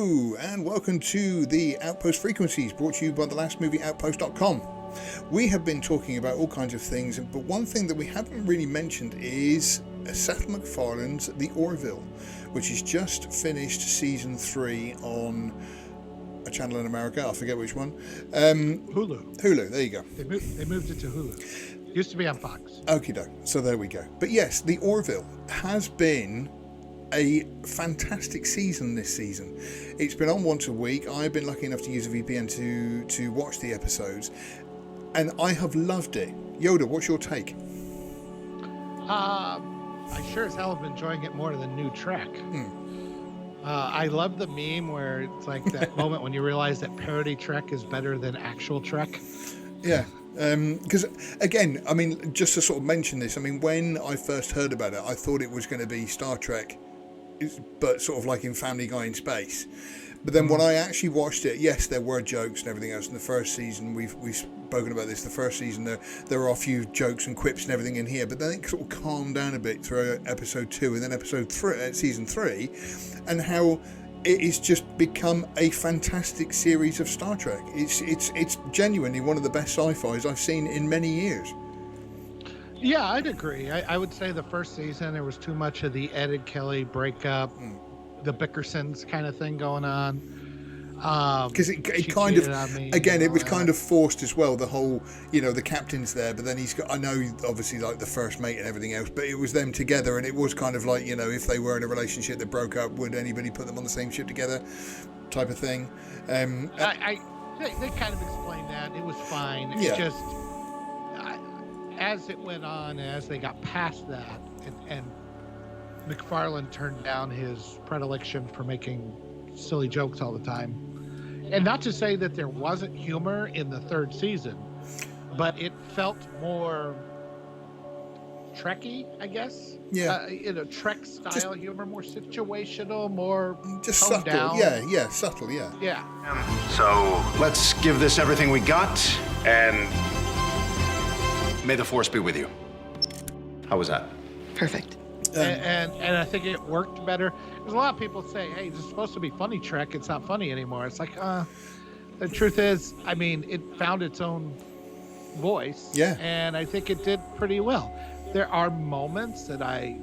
Hello, and welcome to the Outpost Frequencies, brought to you by the Last Movie Outpost.com. We have been talking about all kinds of things, but one thing that we haven't really mentioned is Seth MacFarlane's The Orville, which has just finished season 3 on a channel in America. I forget which one. Hulu. Hulu, there you go. They moved it to Hulu. Used to be on Fox. Okie doke. So there we go. But yes, The Orville has been a fantastic season this season. It's been on once a week. I've been lucky enough to use a VPN to watch the episodes, and I have loved it. Yoda, what's your take? I sure as hell have been enjoying it more than New Trek. I love the meme where it's like that moment when you realize that parody Trek is better than actual Trek. Yeah. Because again, I mean, just to sort of mention this, I mean, when I first heard about it, I thought it was going to be Star Trek, but sort of like in Family Guy in space. But then when I actually watched it, yes, there were jokes and everything else in the first season. We've spoken about this. The first season, there are a few jokes and quips and everything in here, but then it sort of calmed down a bit through episode 2 and then episode 3, season 3, and how it has just become a fantastic series of Star Trek. It's genuinely one of the best sci-fis I've seen in many years. Yeah, I'd agree. I would say the first season there was too much of the Ed and Kelly breakup, the Bickersons kind of thing going on. Because it kind of, again, it was kind of forced as well. The whole, the captain's there, but then he's got, I know obviously like the first mate and everything else, but it was them together, and it was kind of like, if they were in a relationship that broke up, would anybody put them on the same ship together, type of thing. They kind of explained that. It was fine. Yeah. It just, as it went on, as they got past that, and MacFarlane turned down his predilection for making silly jokes all the time. And not to say that there wasn't humor in the third season, but it felt more Trekky, I guess. Yeah. Trek style humor, more situational, more just toned subtle. down. Yeah, subtle, yeah. Yeah. So let's give this everything we got, and may the force be with you. How was that? Perfect. And I think it worked better. There's a lot of people say, hey, this is supposed to be funny Trek. It's not funny anymore. It's like, the truth is, I mean, it found its own voice. Yeah. And I think it did pretty well. There are moments that I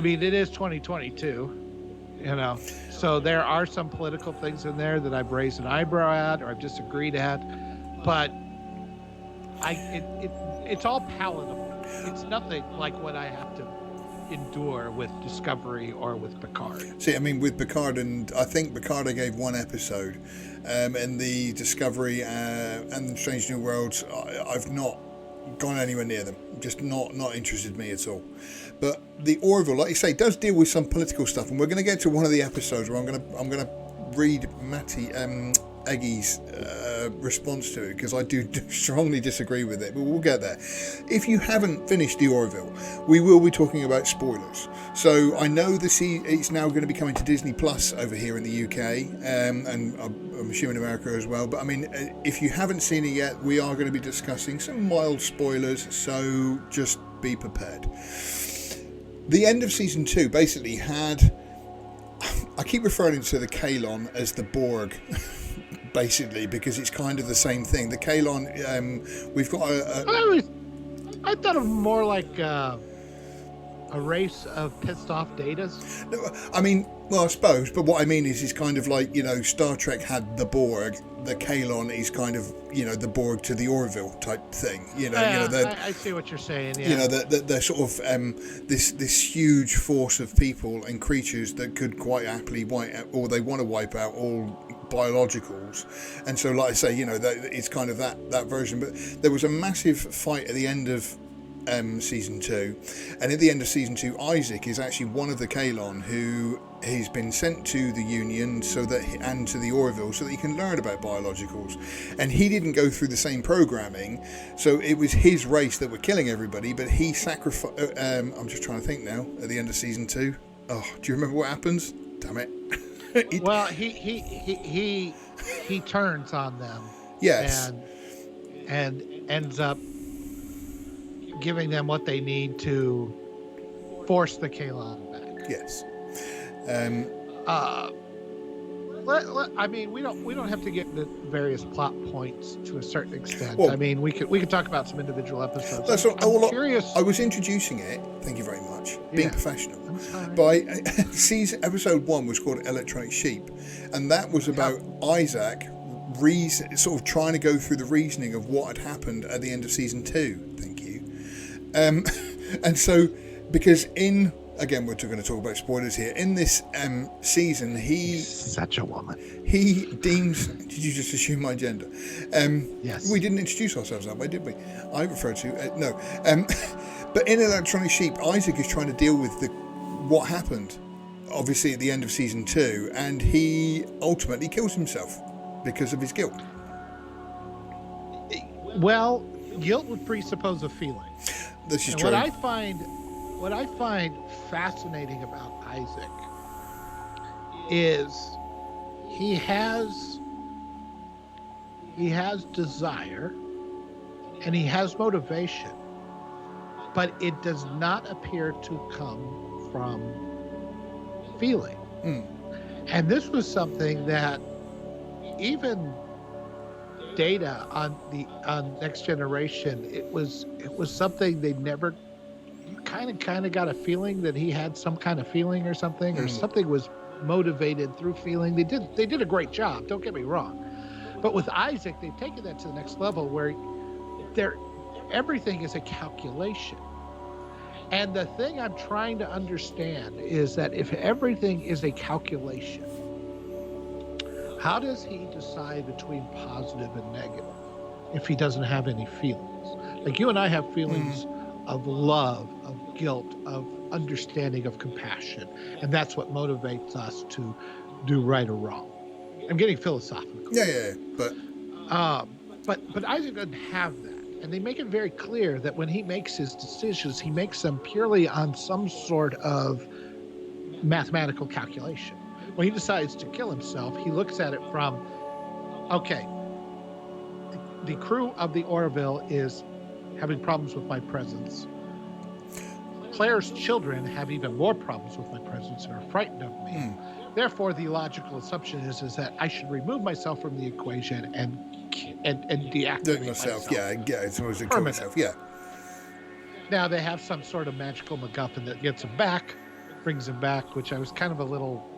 mean, it is 2022, so there are some political things in there that I've raised an eyebrow at or I've disagreed at, but it's all palatable. It's nothing like what I have to endure with Discovery or with Picard. See, I mean, with Picard, and I think Picard I gave one episode, and the Discovery and Strange New Worlds, I've not gone anywhere near them. Just not interested me at all. But the Orville, like you say, does deal with some political stuff, and we're going to get to one of the episodes where I'm going to read Matty Eggy's response to it, because I do strongly disagree with it, but we'll get there. If you haven't finished The Orville, we will be talking about spoilers. So I know it's now going to be coming to Disney Plus over here in the UK, and I'm assuming America as well, but I mean, if you haven't seen it yet, we are going to be discussing some mild spoilers, so just be prepared. The end of season 2 basically had, I keep referring to the Kaylon as the Borg, basically, because it's kind of the same thing. The Kaylon, we've got I thought of more like a race of pissed off Datas. No, I mean, well, I suppose, but what I mean is kind of like, Star Trek had the Borg, the Kaylon is kind of, the Borg to the Orville type thing. I see what you're saying. Yeah. They're sort of this huge force of people and creatures that could quite happily wipe out, or they want to wipe out all biologicals, and so like I say, that it's kind of that version. But there was a massive fight at the end of season 2, and at the end of season 2, Isaac is actually one of the Kaylon who has been sent to the Union and to the Orville so that he can learn about biologicals, and he didn't go through the same programming, so it was his race that were killing everybody, but he sacrificed. I'm just trying to think now. At the end of season 2, do you remember what happens? Damn it. Well, he turns on them. Yes. And ends up giving them what they need to force the Kaylon back. Yes. I mean, we don't have to get into various plot points to a certain extent. Well, I mean, we could talk about some individual episodes. That's I'm all. curious. I was introducing it. Thank you very much. Being Yeah. professional. I'm sorry. By episode 1 was called Electronic Sheep, and that was about Isaac sort of trying to go through the reasoning of what had happened at the end of season 2. Thank you. And so, because again, we're going to talk about spoilers here. In this season, He's such a woman. he deems. Did you just assume my gender? Yes. We didn't introduce ourselves that way, did we? I refer to no. But in Electronic Sheep, Isaac is trying to deal with what happened, obviously at the end of season 2, and he ultimately kills himself because of his guilt. Well, guilt would presuppose a feeling. This is And true. what I find fascinating about Isaac is he has desire and he has motivation, but it does not appear to come from feeling. And this was something that even Data on Next Generation, it was something they never. You kind of got a feeling that he had some kind of feeling or something, or something was motivated through feeling. They did a great job. Don't get me wrong, but with Isaac, they've taken that to the next level where everything is a calculation. And the thing I'm trying to understand is that if everything is a calculation, how does he decide between positive and negative if he doesn't have any feelings? Like you and I have feelings of love, of guilt, of understanding, of compassion. And that's what motivates us to do right or wrong. I'm getting philosophical. Yeah. But Isaac doesn't have that. And they make it very clear that when he makes his decisions, he makes them purely on some sort of mathematical calculation. When he decides to kill himself, he looks at it from, okay, the crew of the Orville is having problems with my presence. Claire's children have even more problems with my presence and are frightened of me. Therefore, the logical assumption is that I should remove myself from the equation and deactivate myself. Yeah, it's always a kill myself. Yeah. Now they have some sort of magical MacGuffin that gets him back, brings him back, which I was kind of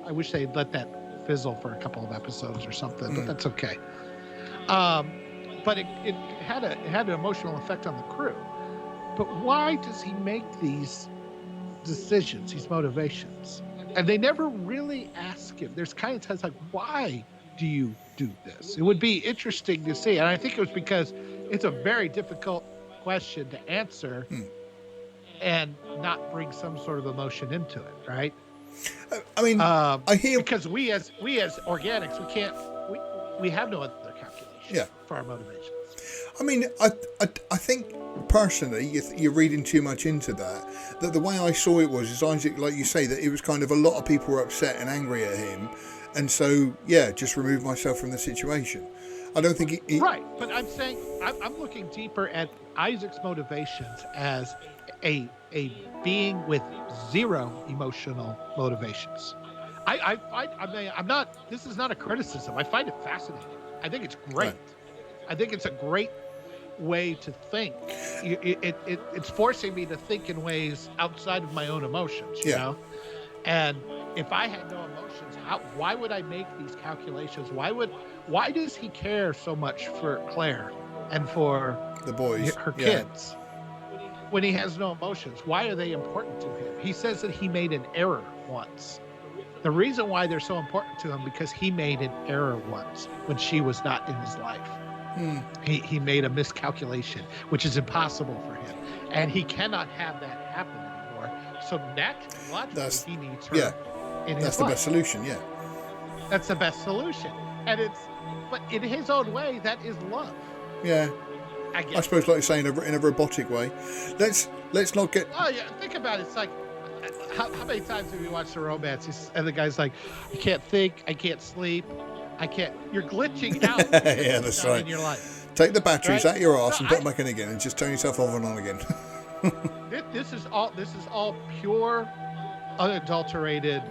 I wish they'd let that fizzle for a couple of episodes or something, but that's okay. But it had an emotional effect on the crew. But why does he make these decisions, these motivations? And they never really ask him. There's kind of times like, why do you do this? It would be interesting to see. And I think it was because it's a very difficult question to answer and not bring some sort of emotion into it, right? I mean, I hear, because we as organics, we have no other calculation for our motivations. I mean, I think personally you're reading too much into that the way I saw it was Isaac, like you say, that it was kind of a lot of people were upset and angry at him, and so just remove myself from the situation. I don't think he right, but I'm saying I'm looking deeper at Isaac's motivations as a being with zero emotional motivations. I mean, I'm not. This is not a criticism. I find it fascinating. I think it's great. Right. I think it's a great way to think. It's forcing me to think in ways outside of my own emotions. You know, and if I had no emotions, why would I make these calculations? Why does he care so much for Claire and for the boys, her kids, when he has no emotions? Why are they important to him? He says that he made an error once. The reason why they're so important to him because he made an error once when she was not in his life. He made a miscalculation, which is impossible for him, and he cannot have that happen anymore. So naturally, logically, he needs her in his life. That's the best solution. Yeah, that's the best solution, but in his own way, that is love. Yeah, I suppose, like you're saying, in a robotic way. Let's not get. Oh yeah, think about it. It's like, how many times have you watched a romance and the guy's like, I can't think, I can't sleep. I can't. You're glitching out. Yeah, that's right. In your life. Take the batteries out your arse and put them back in again, and just turn yourself off and on again. This is all pure unadulterated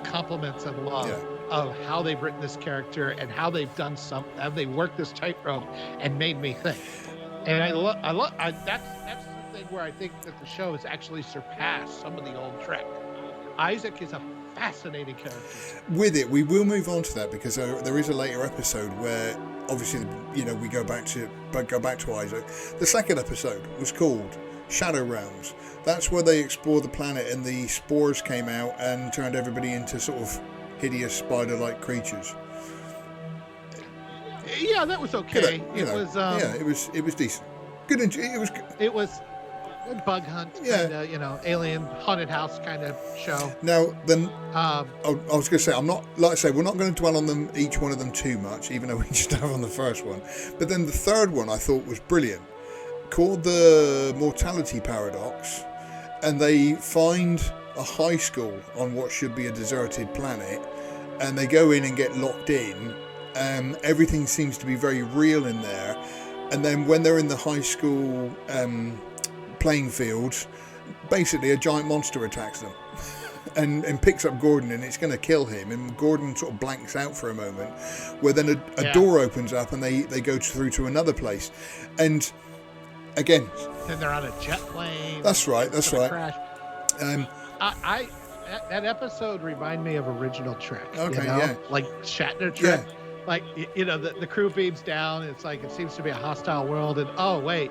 compliments and love of how they've written this character and how they've done how they worked this tightrope and made me think. And that's something where I think that the show has actually surpassed some of the old Trek. Isaac is a fascinating character. With it, we will move on to that because there is a later episode where obviously, we go back to Isaac. The second episode was called Shadow Realms. That's where they explored the planet and the spores came out and turned everybody into sort of hideous spider-like creatures. Yeah, that was okay. It was decent. Good. It was a bug hunt, alien haunted house kind of show. Now, then, I was going to say, we're not going to dwell on each one of them too much, even though we just have on the first one. But then the third one I thought was brilliant, called the Mortality Paradox, and they find a high school on what should be a deserted planet, and they go in and get locked in. Everything seems to be very real in there, and then when they're in the high school playing fields, basically a giant monster attacks them and picks up Gordon, and it's going to kill him, and Gordon sort of blanks out for a moment, where then a door opens up and they go through to another place, and again then they're on a jet plane. That's right crash. That episode reminded me of original Trek. Okay, like Shatner Trek. Like, the crew beams down, and it's like it seems to be a hostile world, and oh wait,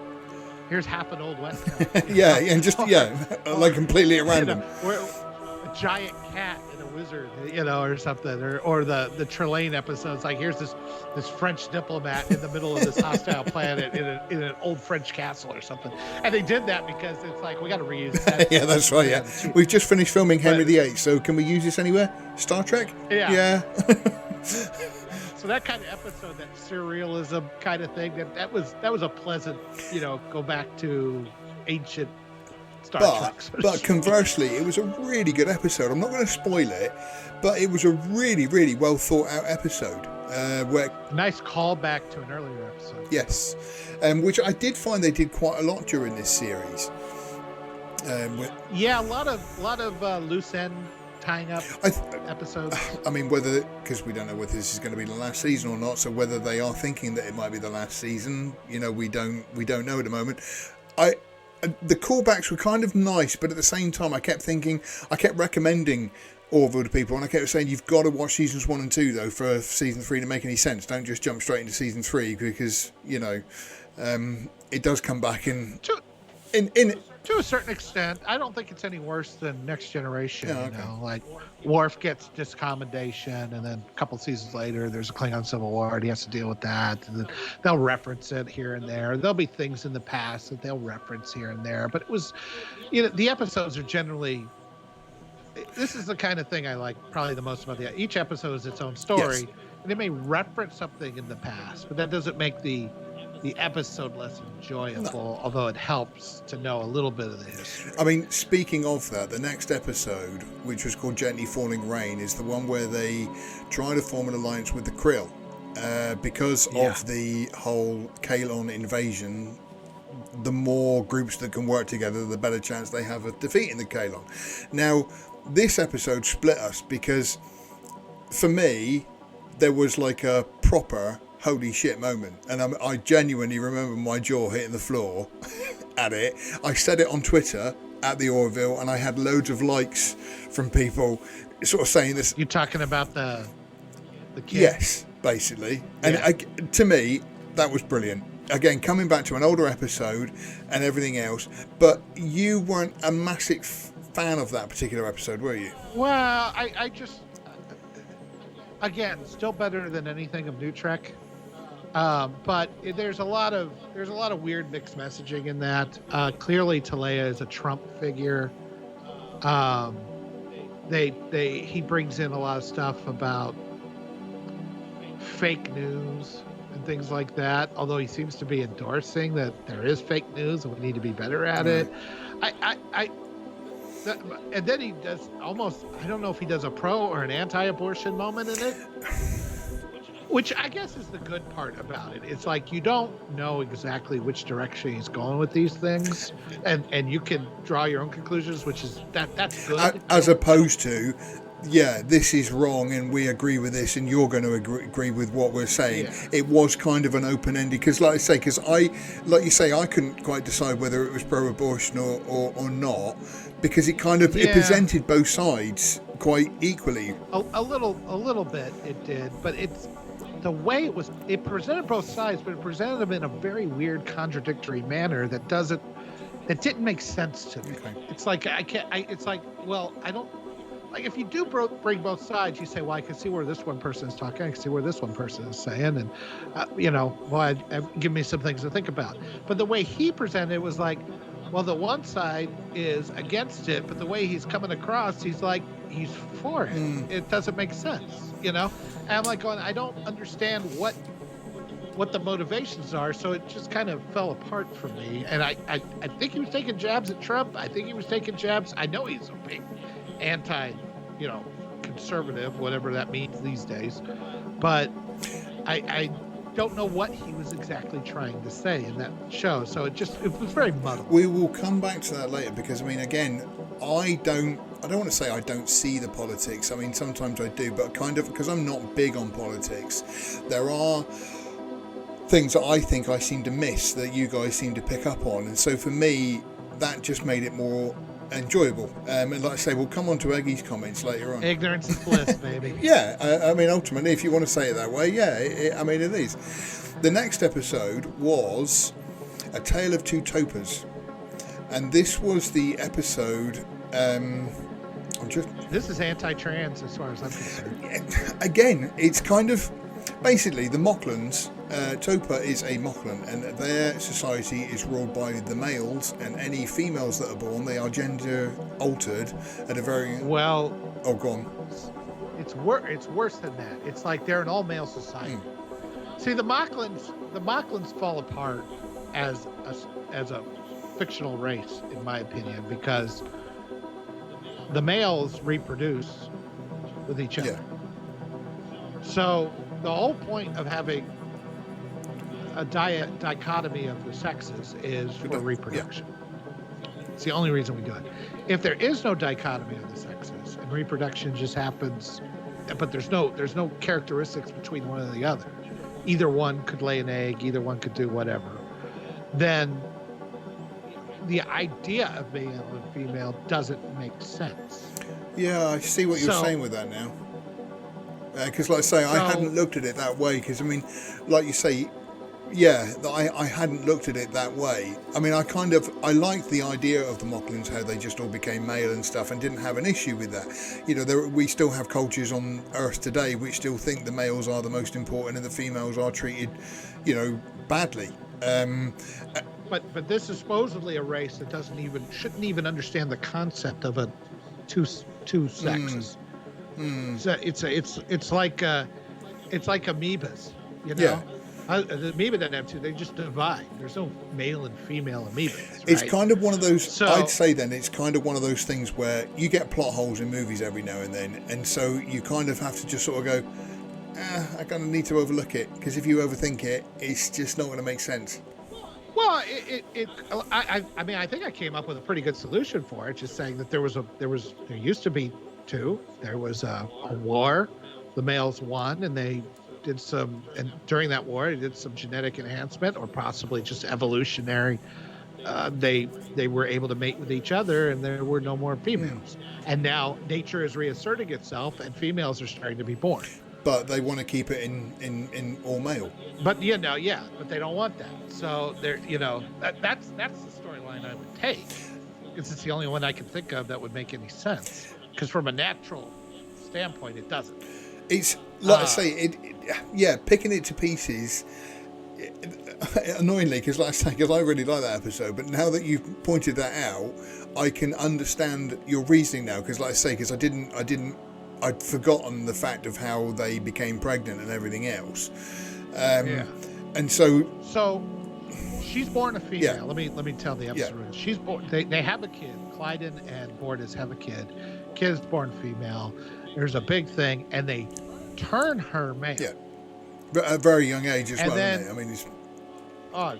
here's half an old West Coast. Like completely at random. We're a giant cat and a wizard, or something, or the Trelane episodes. Like, here's this French diplomat in the middle of this hostile planet in an old French castle or something. And they did that because it's like, we got to reuse that. Yeah, that's right. Yeah, we've just finished filming Henry VIII, so can we use this anywhere? Star Trek? Yeah. So that kind of episode, that surrealism kind of thing, that was a pleasant, go back to ancient Star Trek. But conversely, it was a really good episode. I'm not going to spoil it, but it was a really, really well thought out episode. Nice callback to an earlier episode. Yes, which I did find they did quite a lot during this series. A lot of loose end tying up episodes. I mean, because we don't know whether this is going to be the last season or not, so whether they are thinking that it might be the last season, we don't know at the moment. The callbacks were kind of nice, but at the same time I kept recommending Orville to people, and I kept saying, you've got to watch seasons 1 and 2 though for season 3 to make any sense. Don't just jump straight into season 3, because it does come back in to a certain extent. I don't think it's any worse than Next Generation. Yeah, okay. Like Worf gets discommendation, and then a couple seasons later, there's a Klingon Civil War, and he has to deal with that. And then they'll reference it here and there. There'll be things in the past that they'll reference here and there. But it was, the episodes are generally. This is the kind of thing I like probably the most about each episode is its own story, yes. And it may reference something in the past, but that doesn't make the episode less enjoyable, although it helps to know a little bit of the history. I mean, speaking of that, the next episode, which was called Gently Falling Rain, is the one where they try to form an alliance with the Krill. Because of the whole Kaelon invasion, the more groups that can work together, the better chance they have of defeating the Kaelon. Now, this episode split us because, for me, there was like a proper holy shit moment, and I genuinely remember my jaw hitting the floor at it. I said it on Twitter at the Orville, and I had loads of likes from people sort of saying this. You're talking about the kid? Yes, basically. And to me, that was brilliant. Again, coming back to an older episode and everything else, but you weren't a massive fan of that particular episode, were you? Well, I just, again, still better than anything of New Trek. But there's a lot of weird mixed messaging in that. Clearly, Talea is a Trump figure. He brings in a lot of stuff about fake news and things like that. Although he seems to be endorsing that there is fake news and we need to be better at it. And then he does almost, I don't know if he does a pro or an anti-abortion moment in it. Which I guess is the good part about it. It's like you don't know exactly which direction he's going with these things, and you can draw your own conclusions, which is that's good. As opposed to, yeah, this is wrong and we agree with this and you're going to agree with what we're saying. Yeah. It was kind of an open-ended, because like you say, I couldn't quite decide whether it was pro-abortion or not, because it kind of it presented both sides quite equally. A little bit it did, but it's the way it presented both sides, but it presented them in a very weird, contradictory manner that didn't make sense to me. Okay. It's like I don't. Like, if you do bring both sides, you say, well, I can see where this one person is talking. I can see where this one person is saying. And, give me some things to think about. But the way he presented it was like, well, the one side is against it, but the way he's coming across, he's like, he's for it. It doesn't make sense, And I'm like going, I don't understand what the motivations are. So it just kind of fell apart for me. And I think he was taking jabs at Trump. I think he was taking jabs. I know he's a big conservative, whatever that means these days. But I don't know what he was exactly trying to say in that show. So it was very muddled. We will come back to that later, because again, I don't want to say I don't see the politics. I mean, sometimes I do, but kind of because I'm not big on politics. There are things that I think I seem to miss that you guys seem to pick up on, and so for me, that just made it more enjoyable. And like I say, we'll come on to Eggy's comments later on. Ignorance is bliss, baby. Yeah, I mean, ultimately, if you want to say it that way, yeah, it is. The next episode was A Tale of Two Topas, and this was the episode. This is anti-trans as far as I'm concerned. Again, it's kind of basically the Mocklans. Topa is a Mocklan, and their society is ruled by the males, and any females that are born, they are gender altered at a very well. Oh, go on. It's worse than that. It's like they're an all-male society. See, the Mocklans fall apart as a fictional race, in my opinion, because the males reproduce with each other. Yeah. So the whole point of having a dichotomy of the sexes is for reproduction. Yeah. It's the only reason we do it. If there is no dichotomy of the sexes and reproduction just happens, but there's no characteristics between one and the other, either one could lay an egg, either one could do whatever, then the idea of being a female doesn't make sense. Yeah, I see what you're saying with that now. Because like I say, I hadn't looked at it that way, because I mean, like you say, yeah, I hadn't looked at it that way. I mean, I liked the idea of the Mocklans, how they just all became male and stuff, and didn't have an issue with that. We still have cultures on Earth today which still think the males are the most important and the females are treated, badly. But this is supposedly a race that shouldn't even understand the concept of two sexes. So it's like amoebas, Yeah. The amoeba doesn't have two; they just divide. There's no male and female amoebas. Right? It's kind of one of those. I'd say then it's kind of one of those things where you get plot holes in movies every now and then, and so you kind of have to just sort of go, I kind of need to overlook it, because if you overthink it, it's just not going to make sense. Well, I mean, I think I came up with a pretty good solution for it. Just saying that there used to be two. There was a war. The males won, and they did and during that war, they did some genetic enhancement, or possibly just evolutionary. They were able to mate with each other, and there were no more females. And now nature is reasserting itself, and females are starting to be born. But they want to keep it in all male. But but they don't want that. So they're that's the storyline I would take, because it's the only one I can think of that would make any sense. Because from a natural standpoint, it doesn't. It's like I say, picking it to pieces. Annoyingly, because I really like that episode, but now that you've pointed that out, I can understand your reasoning now. Because, like I say, because I'd forgotten the fact of how they became pregnant and everything else. And so she's born a female. Yeah. Let me tell the episode. Yeah. She's born. They have a kid. Clyden and Bordas have a kid. Kid's born female. There's a big thing, and they turn her male. Yeah. But at a very young age as And well, then- isn't it? I mean, it's,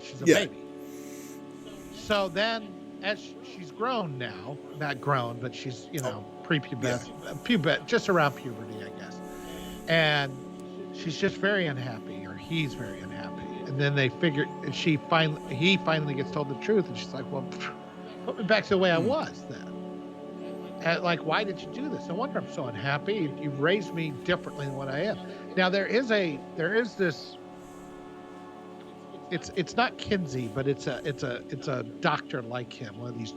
she's a Yeah. baby. So then, as she's grown now, not grown, but she's, prepubescent, just around puberty, I guess. And she's just very unhappy, or he's very unhappy. And then they figure, he finally gets told the truth, and she's like, well, put me back to the way I was then. And like, why did you do this? No wonder I'm so unhappy. You've raised me differently than what I am. Now there is this. It's not Kinsey, but it's a doctor like him, one of these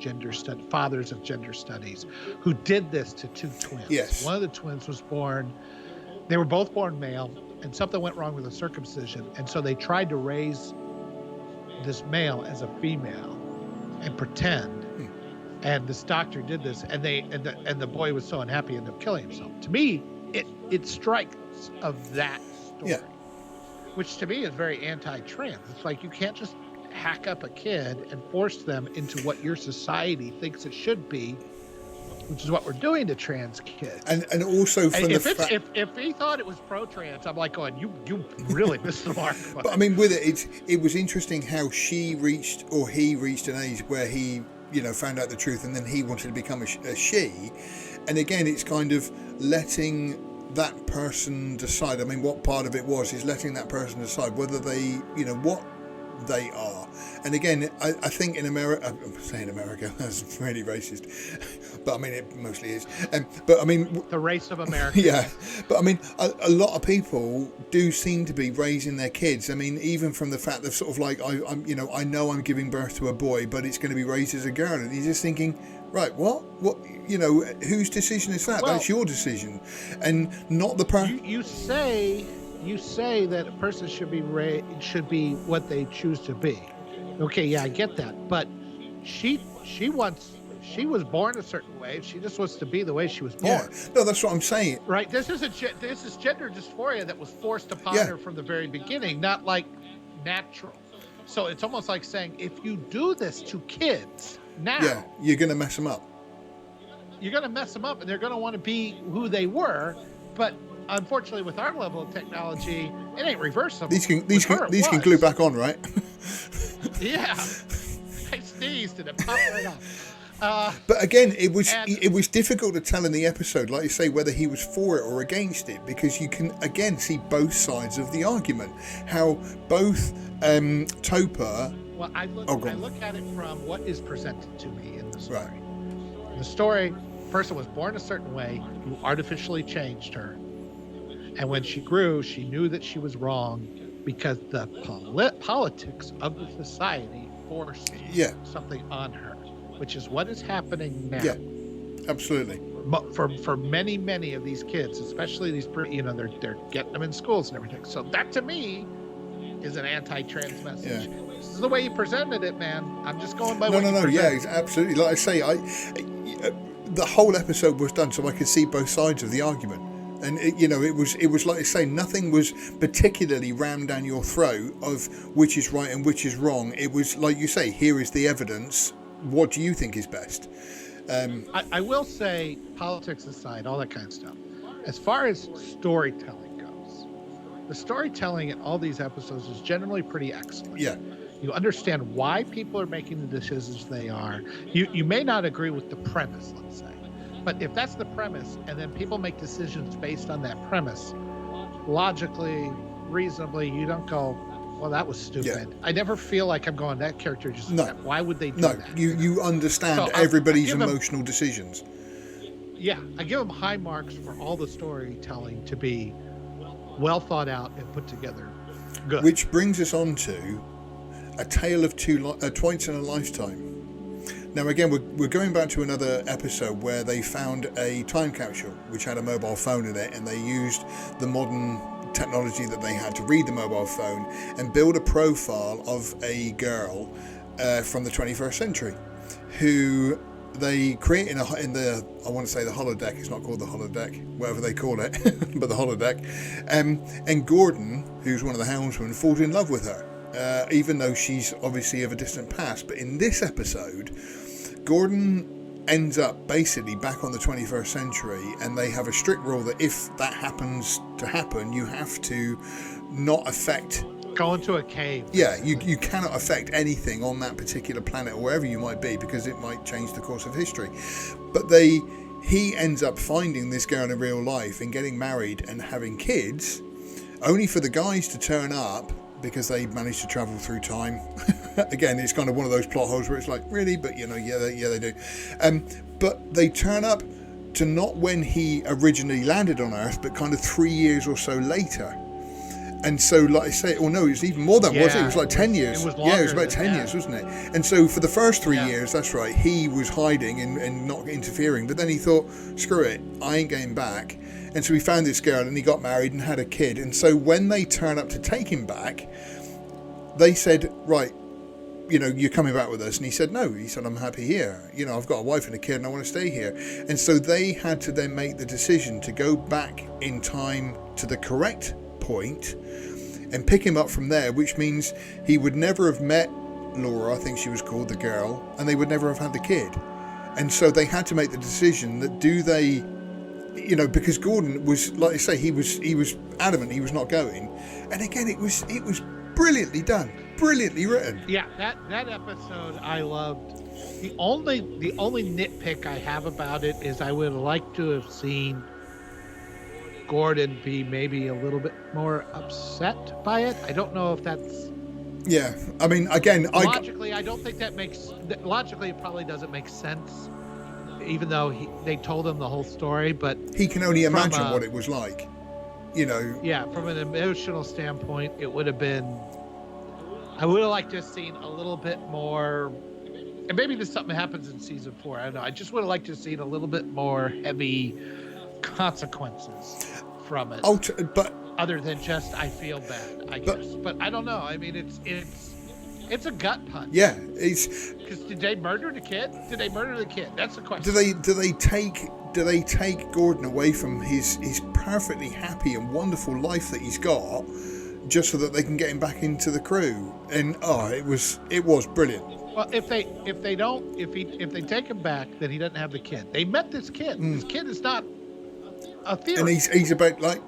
fathers of gender studies, who did this to two twins. Yes. One of the twins was born. They were both born male, and something went wrong with the circumcision, and so they tried to raise this male as a female and pretend. And this doctor did this, and the boy was so unhappy, he ended up killing himself. To me, it strikes of that story, Yeah. which to me is very anti-trans. It's like you can't just hack up a kid and force them into what your society thinks it should be, which is what we're doing to trans kids. and also for And the if he thought it was pro-trans, I'm like going, you really missed the mark. But I mean, with it was interesting how he reached an age where he, found out the truth, and then he wanted to become a she. And again, it's kind of letting that person decide. I mean, what part of it is letting that person decide whether they, what they are. And again, I think in America, I'm saying America, that's really racist, but I mean, it mostly is. But I mean, the race of America. Yeah, but I mean, a lot of people do seem to be raising their kids. I mean, even from the fact that sort of like, I know I'm giving birth to a boy, but it's going to be raised as a girl, and you're just thinking, right, what, whose decision is that? Well, that's your decision, and not the person. You say that a person should be what they choose to be. Okay, yeah, I get that, but she was born a certain way. She just wants to be the way she was born. Yeah, no, that's what I'm saying. Right. This is gender dysphoria that was forced upon her from the very beginning, not like natural. So it's almost like saying, if you do this to kids now, you're going to mess them up. You're going to mess them up, and they're going to want to be who they were, but. Unfortunately, with our level of technology, it ain't reversible. These can glue back on, right? Yeah, I sneezed and it popped right off. But again, it was difficult to tell in the episode, like you say, whether he was for it or against it, because you can again see both sides of the argument. How both Topa. Well, I look at it from what is presented to me in the story. Right. The story, person was born a certain way. You artificially changed her. And when she grew, she knew that she was wrong because the politics of the society forced something on her, which is what is happening now. Yeah, absolutely. For many of these kids, especially these, they're getting them in schools and everything. So that to me is an anti-trans message. Yeah. This is the way you presented it, man. I'm just going by what you presented. Yeah, absolutely. Like I say, the whole episode was done so I could see both sides of the argument. And it was like I say, nothing was particularly rammed down your throat of which is right and which is wrong. It was like you say, here is the evidence. What do you think is best? I will say, politics aside, all that kind of stuff. As far as storytelling goes, the storytelling in all these episodes is generally pretty excellent. Yeah. You understand why people are making the decisions they are. You may not agree with the premise, let's say. But if that's the premise, and then people make decisions based on that premise, logically, reasonably, you don't go, well, that was stupid. Yeah. I never feel like I'm going, that character just, why would they do that? No, you understand everybody's emotional decisions. Yeah, I give them high marks for all the storytelling to be well thought out and put together good. Which brings us on to A Tale of Twice in a Lifetime. Now again, we're going back to another episode where they found a time capsule which had a mobile phone in it, and they used the modern technology that they had to read the mobile phone and build a profile of a girl from the 21st century who they create in the I want to say the holodeck. It's not called the holodeck, whatever they call it, but the holodeck. And Gordon, who's one of the helmsmen, falls in love with her, even though she's obviously of a distant past. But in this episode, Gordon ends up basically back on the 21st century, and they have a strict rule that if that happens to happen, you have to not affect. Go into a cave. Yeah, you cannot affect anything on that particular planet or wherever you might be, because it might change the course of history. But he ends up finding this girl in real life and getting married and having kids, only for the guys to turn up because they managed to travel through time. Again, it's kind of one of those plot holes where it's like, really? But, they do. But they turn up to not when he originally landed on Earth, but kind of 3 years or so later. And so, like I say, it was even more than was it? It was like 10 years. It was it was about 10 years, wasn't it? And so for the first 3 years, that's right, he was hiding and not interfering. But then he thought, screw it, I ain't going back. And so he found this girl and he got married and had a kid. And so when they turn up to take him back, they said, right, you're coming back with us. And he said, no. He said, I'm happy here. I've got a wife and a kid and I want to stay here. And so they had to then make the decision to go back in time to the correct point and pick him up from there, which means he would never have met Laura, I think she was called, the girl, and they would never have had the kid. And so they had to make the decision that do they, because Gordon was, like I say, he was adamant he was not going. And again, it was brilliantly done, brilliantly written. Yeah, that episode I loved. The only nitpick I have about it is I would like to have seen Gordon be maybe a little bit more upset by it. I don't know if that's... Yeah, I mean, again... Logically, I don't think that makes... Logically, it probably doesn't make sense, even though they told him the whole story, but... He can only imagine what it was like, Yeah, from an emotional standpoint, it would have been... I would have liked to have seen a little bit more... And maybe this something happens in season 4, I don't know. I just would have liked to have seen a little bit more heavy consequences from it, but other than just I feel bad, I guess. But I don't know. I mean, it's a gut punch. Yeah, it's because did they murder the kid? That's the question. Do they take Gordon away from his perfectly happy and wonderful life that he's got, just so that they can get him back into the crew? And it was brilliant. Well, if they take him back, then he doesn't have the kid. They met this kid. This kid is not a theory. And he's about like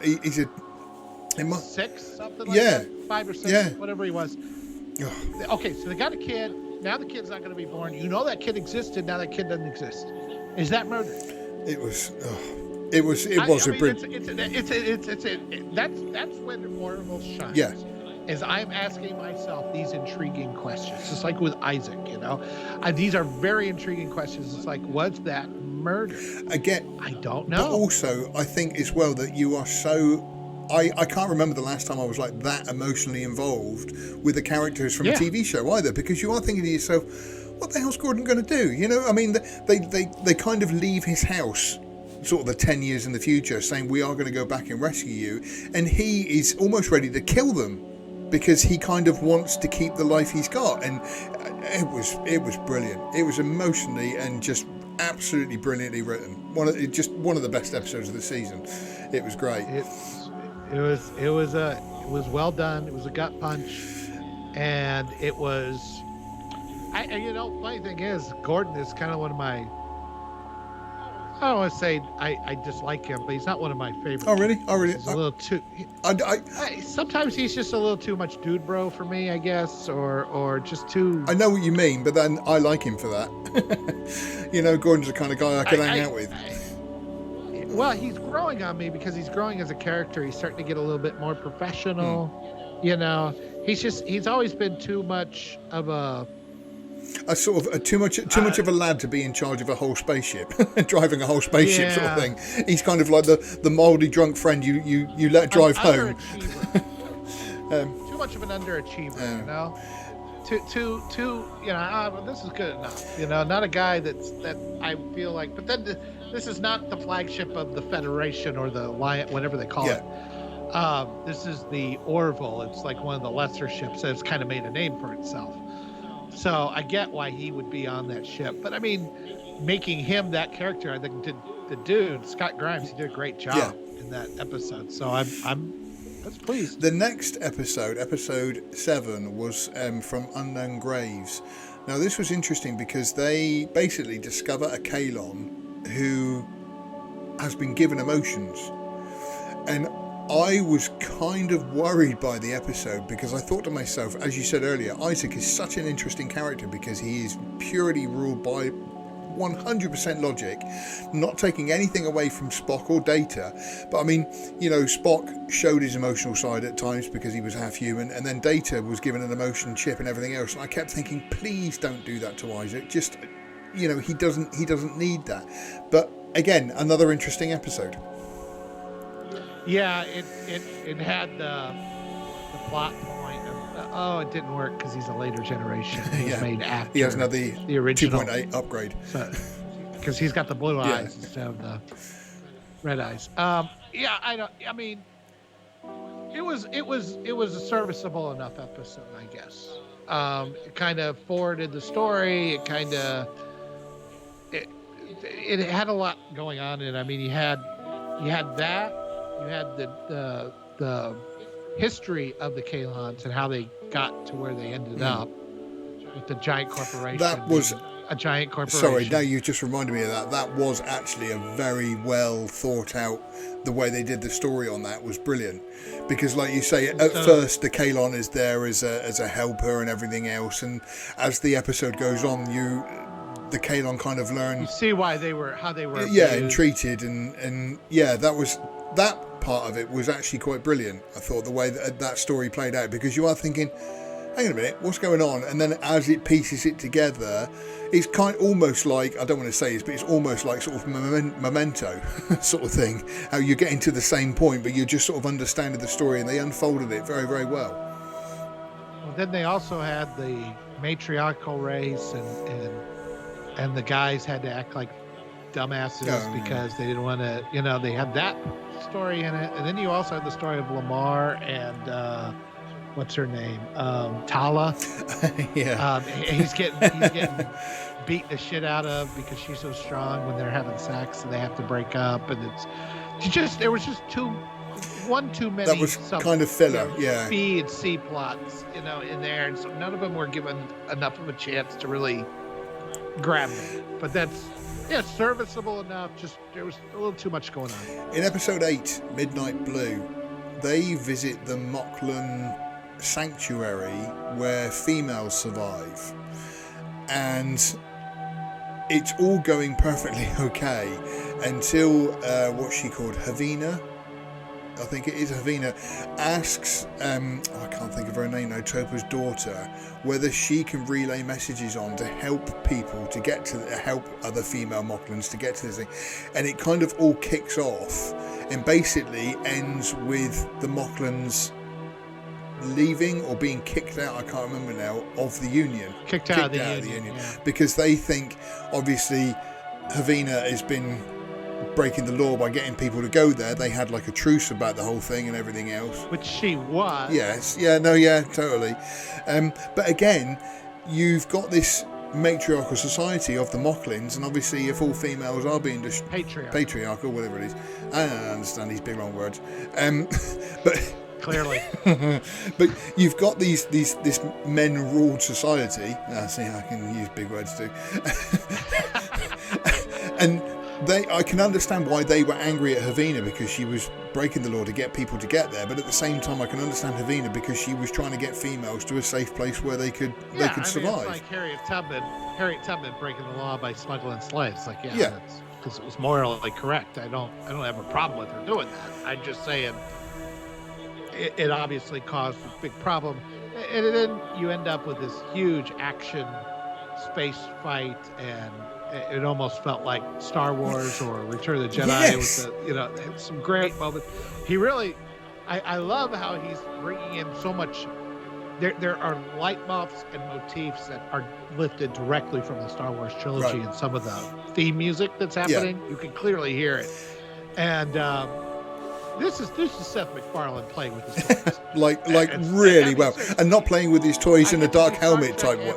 he's a 6, something like that, 5 or 6, whatever he was. Okay, so they got a kid. Now the kid's not going to be born. That kid existed. Now that kid doesn't exist. Is that murder? It was. It was a brilliant. That's when Orville shines. Yeah. Is I'm asking myself these intriguing questions, just like with Isaac, these are very intriguing questions. It's like, was that murder? Again, I don't know. But also, I think as well that you are so... I can't remember the last time I was like that emotionally involved with the characters from a TV show either, because you are thinking to yourself, what the hell's Gordon going to do? I mean, they kind of leave his house sort of the 10 years in the future saying, we are going to go back and rescue you. And he is almost ready to kill them, because he kind of wants to keep the life he's got. And it was brilliant. It was emotionally and just absolutely brilliantly written. One of the best episodes of the season. It was great. It was well done. It was a gut punch, and it was. Funny thing is, Gordon is kind of one of my. I don't want to say I dislike him, but he's not one of my favorites. Oh, really? He's a little too... sometimes he's just a little too much dude bro for me, I guess, or just too... I know what you mean, but then I like him for that. Gordon's the kind of guy I can hang out with. Well, he's growing on me because he's growing as a character. He's starting to get a little bit more professional. He's always been too much of a sort of too much of a lad to be in charge of a whole spaceship, driving a whole spaceship sort of thing. He's kind of like the mouldy drunk friend you let drive home. Too much of an underachiever, this is good enough. Not a guy that I feel like. But then this is not the flagship of the Federation or the Lion, whatever they call it. This is the Orville. It's like one of the lesser ships that's kind of made a name for itself. So I get why he would be on that ship. But I mean, making him that character, I think the dude, Scott Grimes, he did a great job in that episode. So I'm pleased. The next episode 7, was from Unknown Graves. Now this was interesting because they basically discover a Kaelon who has been given emotions. And I was kind of worried by the episode because I thought to myself, as you said earlier, Isaac is such an interesting character because he is purely ruled by 100% logic, not taking anything away from Spock or Data. But I mean, you know, Spock showed his emotional side at times because he was half human, and then Data was given an emotion chip and everything else. And I kept thinking, please don't do that to Isaac. Just, you know, he doesn't need that. But again, another interesting episode. Yeah, it had the plot point of, it didn't work because he's a later generation. He's made after he has now the original 2.8 upgrade. Because he's got the blue eyes instead of the red eyes. I mean, it was a serviceable enough episode, I guess. It kind of forwarded the story. It kind of it had a lot going on in it. I mean, you had that. You had the history of the Kalons and how they got to where they ended up with the giant corporation. That was a giant corporation. Sorry, now you just reminded me of that. That was actually a very well thought out. The way they did the story on that was brilliant, because, like you say, at first the Kalon is there as a helper and everything else, and as the episode goes on, the Kalon kind of learn. You see how they were and treated, and that part of it was actually quite brilliant. I thought the way that story played out, because you are thinking, hang on a minute, what's going on? And then as it pieces it together, it's almost like, I don't want to say this, but it's almost like sort of Memento sort of thing. How you're getting to the same point, but you're just sort of understanding the story, and they unfolded it very, very well. Well, then they also had the matriarchal race, and the guys had to act like dumbasses because they didn't want to, they had that story in it. And then you also had the story of Lamar and what's her name, Tala. He's getting beat the shit out of because she's so strong when they're having sex, and they have to break up. And there was just too many. That was kind of filler, B and C plots, in there, and so none of them were given enough of a chance to really grab me. But that's serviceable enough. Just there was a little too much going on. In episode 8, Midnight Blue, they visit the Moclan sanctuary where females survive, and it's all going perfectly okay until what she called Havina, I think it is Havina, asks, I can't think of her name now, Topa's daughter, whether she can relay messages on to help people to get to help other female Moclans to get to this thing. And it kind of all kicks off and basically ends with the Moclans leaving or being kicked out, I can't remember now, of the Union. Kicked out of the Union. Yeah. Because they think, obviously, Havina has been breaking the law by getting people to go there. They had like a truce about the whole thing and everything else. Which she was. Yes. Totally. But again, you've got this matriarchal society of the Moclans, and obviously if all females are being patriarchal, whatever it is. I don't understand these big long words. But clearly. But you've got this men-ruled society. See, I can use big words too. And I can understand why they were angry at Havina, because she was breaking the law to get people to get there. But at the same time, I can understand Havina because she was trying to get females to a safe place where they could survive. It's like Harriet Tubman breaking the law by smuggling slaves. Like, that's because it was morally correct. I don't have a problem with her doing that. I'm just saying it obviously caused a big problem, and then you end up with this huge action space fight, and it almost felt like Star Wars or Return of the Jedi. Yes. With some great moments. He really, I love how he's bringing in so much. There are leitmotifs and motifs that are lifted directly from the Star Wars trilogy, and some of the theme music that's happening. You can clearly hear it, and this is Seth MacFarlane playing with his toys. like really well, and not playing with his toys in a dark helmet type way.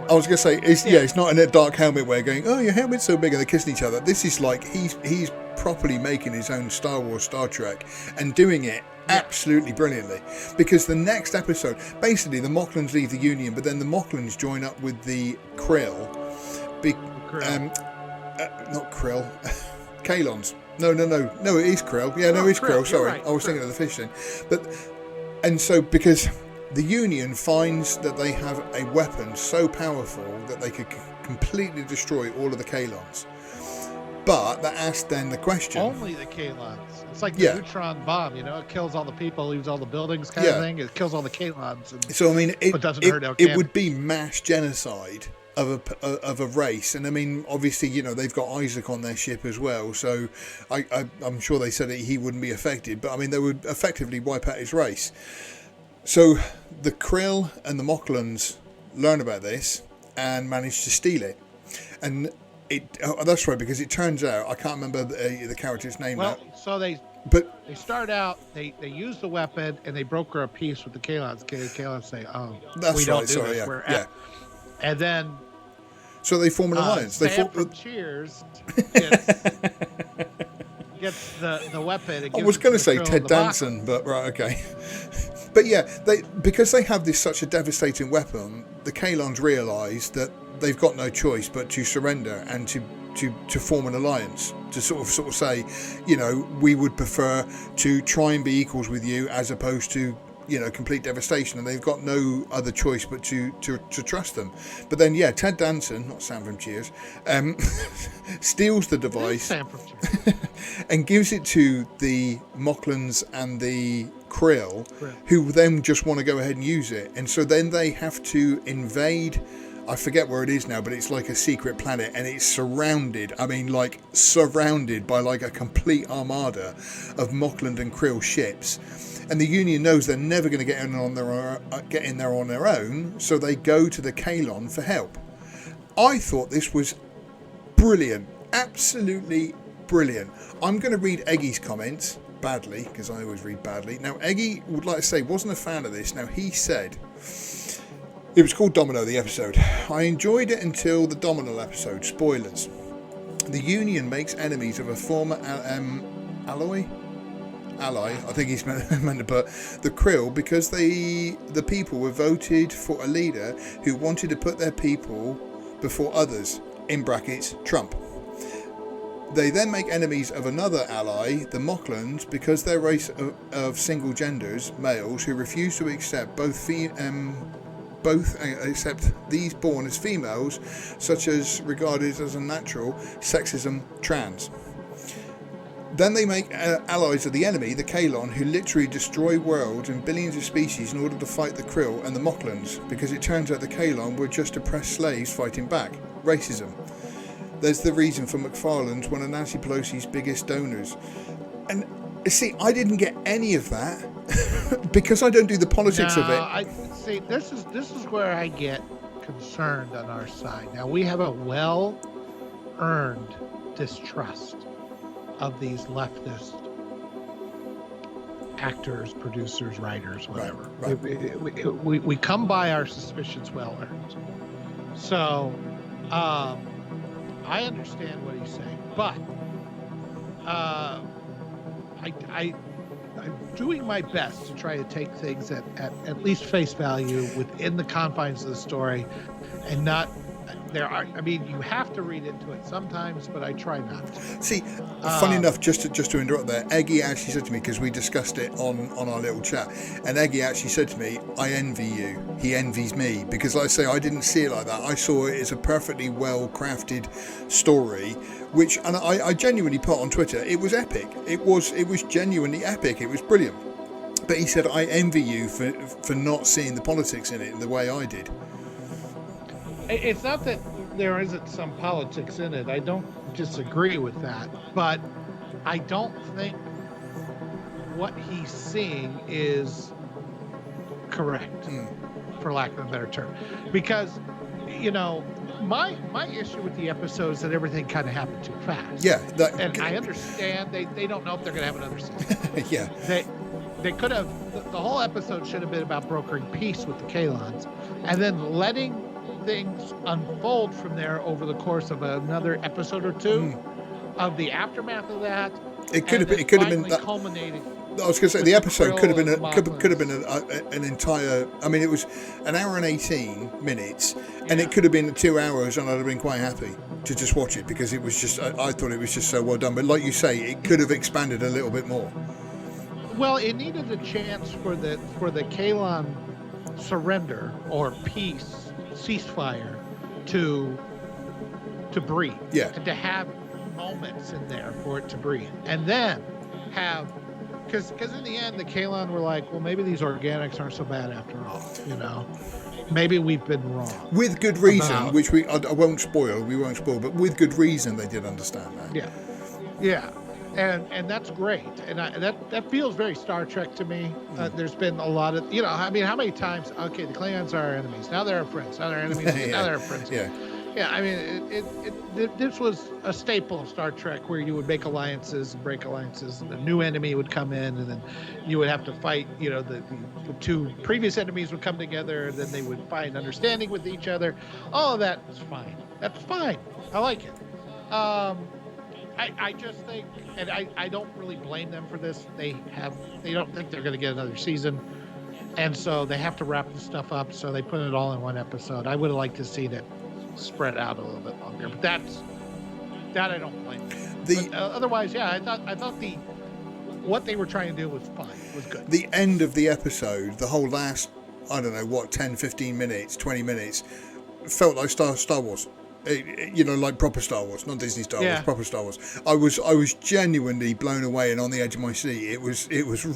I was going to say, it's not in a dark helmet way going, oh, your helmet's so big, and they're kissing each other. This is like he's properly making his own Star Wars, Star Trek, and doing it absolutely brilliantly. Because the next episode, basically the Moclans leave the Union, but then the Moclans join up with the Krill. Not Krill. Kalons. No, it is krill. Yeah, no, it's krill. Sorry, right, I was thinking of the fish thing. And so because the Union finds that they have a weapon so powerful that they could completely destroy all of the Kalons. But that asks then the question. Only the Kalons. It's like the neutron bomb, you know, it kills all the people, leaves all the buildings kind of thing. It kills all the Kalons. So, I mean, but doesn't hurt it would be mass genocide of a race. And I mean, obviously, you know, they've got Isaac on their ship as well. So I'm sure they said that he wouldn't be affected. But I mean, they would effectively wipe out his race. So the Krill and the Moclans learn about this and manage to steal it. And that's right, because it turns out, I can't remember the character's name now. So they start out, they use the weapon and they broker a peace with the Kalons. Kalons say, we don't do this. And then... So they form an alliance. Sam from Cheers gets the weapon. I was going to say Ted Danson, but right, okay. But yeah, because they have such a devastating weapon, the Kalons realise that they've got no choice but to surrender and to form an alliance, to sort of say, you know, we would prefer to try and be equals with you as opposed to, you know, complete devastation, and they've got no other choice but to trust them. But then, Ted Danson, not Sam from Cheers, steals the device and gives it to the Moclans and the Krill, who then just want to go ahead and use it. And so then they have to invade, I forget where it is now, but it's like a secret planet, and it's surrounded by like a complete armada of Moclan and Krill ships. And the Union knows they're never going to get in there on their own, so they go to the Kalon for help. I thought this was brilliant, absolutely brilliant. I'm going to read Eggy's comments badly, because I always read badly. Now, Eggy would like to say wasn't a fan of this. Now, he said it was called Domino, the episode. I enjoyed it until the Domino episode. Spoilers. The Union makes enemies of a former ally, I think he's meant to put, the Krill, because the people were voted for a leader who wanted to put their people before others, in brackets, Trump. They then make enemies of another ally, the Moclans, because their race of single genders, males, who refuse to accept accept these born as females, such as regarded as unnatural, sexism, trans. Then they make allies of the enemy, the Kalon, who literally destroy worlds and billions of species in order to fight the Krill and the Moclans, because it turns out the Kalon were just oppressed slaves fighting back. Racism. There's the reason for McFarlane's one of Nancy Pelosi's biggest donors. And see, I didn't get any of that because I don't do the politics of it. This is where I get concerned on our side. Now, we have a well-earned distrust of these leftist actors, producers, writers, whatever. Right. We come by our suspicions well-earned. So, I understand what he's saying, but I'm doing my best to try to take things at least face value within the confines of the story, and not. You have to read into it sometimes, but I try not to. See, funny enough, just to interrupt there, Eggy actually said to me, because we discussed it on our little chat, and Eggy actually said to me, I envy you. He envies me, because like I say, I didn't see it like that. I saw it as a perfectly well-crafted story, which, and I genuinely put on Twitter, it was epic. It was genuinely epic. It was brilliant. But he said, I envy you for not seeing the politics in it the way I did. It's not that there isn't some politics in it. I don't disagree with that. But I don't think what he's seeing is correct, for lack of a better term. Because, you know, my issue with the episode is that everything kind of happened too fast. Yeah. And I understand they don't know if they're going to have another season. Yeah. They could have, the whole episode should have been about brokering peace with the Kalons, and then letting things unfold from there over the course of another episode or two of the aftermath of that. It could have been that. Culminating. I was going to say the episode could have been Krill an entire. I mean, it was an hour and 18 minutes, and it could have been 2 hours, and I'd have been quite happy to just watch it because it was just. I thought it was just so well done. But like you say, it could have expanded a little bit more. Well, it needed a chance for the Kalan surrender or peace, ceasefire, to breathe. Yeah. And to have moments in there for it to breathe, and then have, because in the end the Kalan were like, well, maybe these organics aren't so bad after all. Maybe we've been wrong. With good reason, which I won't spoil. We won't spoil, but with good reason they did understand that. Yeah. And that's great, and that feels very Star Trek to me. There's been a lot of, I mean, how many times? Okay, the Klingons are our enemies. Now they're our friends. Now they're enemies. Now they're our friends. Yeah. I mean, this was a staple of Star Trek where you would make alliances and break alliances, and a new enemy would come in, and then you would have to fight. The two previous enemies would come together, and then they would find understanding with each other. All of that is fine. That's fine. I like it. I just think, and I don't really blame them for this. They don't think they're going to get another season, and so they have to wrap this stuff up. So they put it all in one episode. I would have liked to see that spread out a little bit longer, but that I don't blame them. Otherwise, yeah, I thought what they were trying to do was fine, was good. The end of the episode, the whole last, I don't know, 10, 15 minutes, 20 minutes, felt like Star Wars. Like proper Star Wars, not Disney Star Wars, proper Star Wars. I was genuinely blown away and on the edge of my seat. It was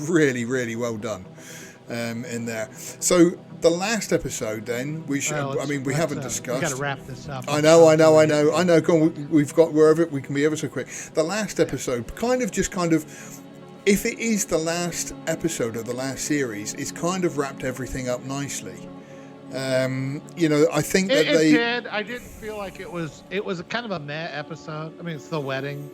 really, really well done in there. So the last episode, then we haven't discussed. We got to wrap this up. I know. Go on, we've got wherever we can be ever so quick. The last episode, kind of, if it is the last episode of the last series, it's kind of wrapped everything up nicely. I think that it did. I didn't feel like it was a kind of a meh episode. I mean, it's the wedding.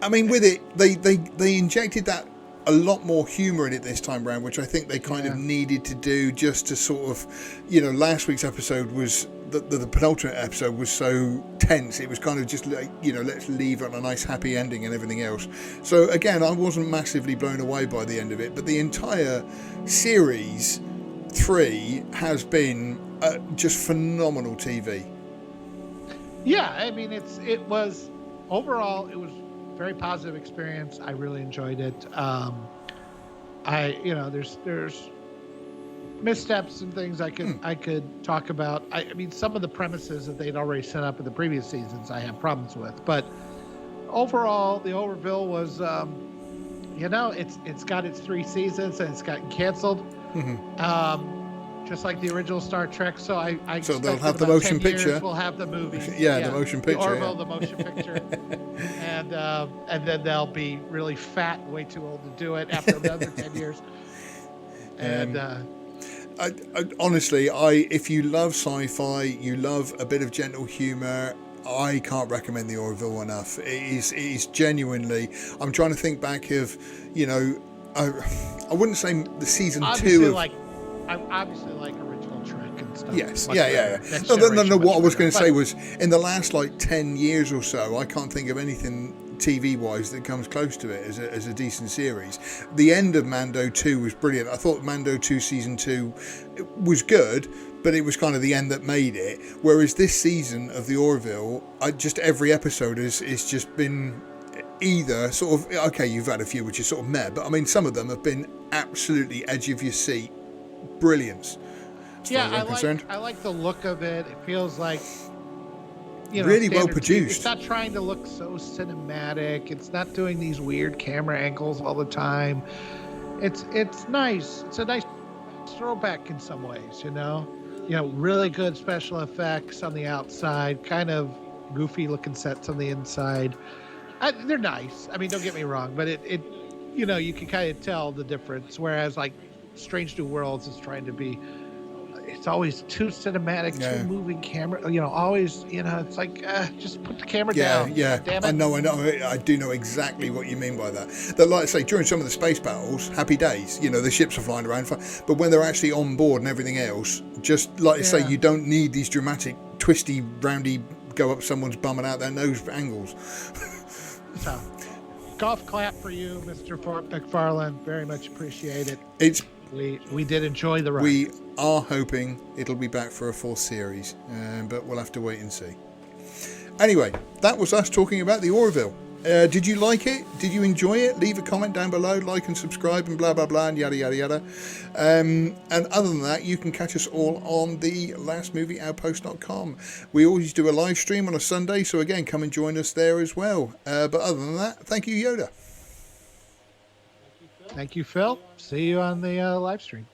I mean, with it, they injected that a lot more humor in it this time round, which I think they kind of needed to do just to sort of, last week's episode was the penultimate episode was so tense. It was kind of just like, let's leave it on a nice happy ending and everything else. So again, I wasn't massively blown away by the end of it, but the entire series 3 has been just phenomenal TV. Yeah, I mean, it was overall a very positive experience. I really enjoyed it. There's missteps and things I could talk about. I mean, some of the premises that they'd already set up in the previous seasons I have problems with, but overall, the Orville was, it's got its 3 seasons and it's gotten canceled. Just like the original Star Trek, so so they'll have the motion picture. We'll have the movies. The motion picture. The Orville, the motion picture, and then they'll be really fat, way too old to do it after another 10 years. And honestly, if you love sci-fi, you love a bit of gentle humor, I can't recommend the Orville enough. It is genuinely. I'm trying to think back of, I wouldn't say the season obviously 2 of. I obviously like original Trek and stuff. Yes, yeah. No. What I was going to say was, in the last 10 years or so, I can't think of anything TV-wise that comes close to it as a decent series. The end of Mando 2 was brilliant. I thought Mando 2 season 2 was good, but it was kind of the end that made it. Whereas this season of the Orville, every episode has just been either sort of, okay, you've had a few which is sort of meh, but I mean, some of them have been absolutely edge of your seat brilliance. I like the look of it. It feels like, really well produced. It's not trying to look so cinematic. It's not doing these weird camera angles all the time. It's nice. It's a nice throwback in some ways, really good special effects on the outside, kind of goofy looking sets on the inside. They're nice. I mean, don't get me wrong, but it you can kind of tell the difference. Whereas like Strange New Worlds is trying to be, it's always too cinematic, too moving camera. Always, it's like just put the camera down. Yeah. Damn it. I know. I do know exactly what you mean by that. That, like I say, during some of the space battles, happy days. The ships are flying around, but when they're actually on board and everything else, just like I say, you don't need these dramatic, twisty, roundy, go up someone's bum and out their nose angles. So, golf clap for you, Mr. McFarlane. Very much appreciate it. We did enjoy the ride. We are hoping it'll be back for a fourth series, but we'll have to wait and see. Anyway, that was us talking about the Orville. Did you like it? Did you enjoy it? Leave a comment down below, like and subscribe and blah, blah, blah, and yada, yada, yada. And other than that, you can catch us all on the lastmovieoutpost.com. We always do a live stream on a Sunday, so again, come and join us there as well. But other than that, thank you, Yoda. Thank you, Phil. See you on the live stream.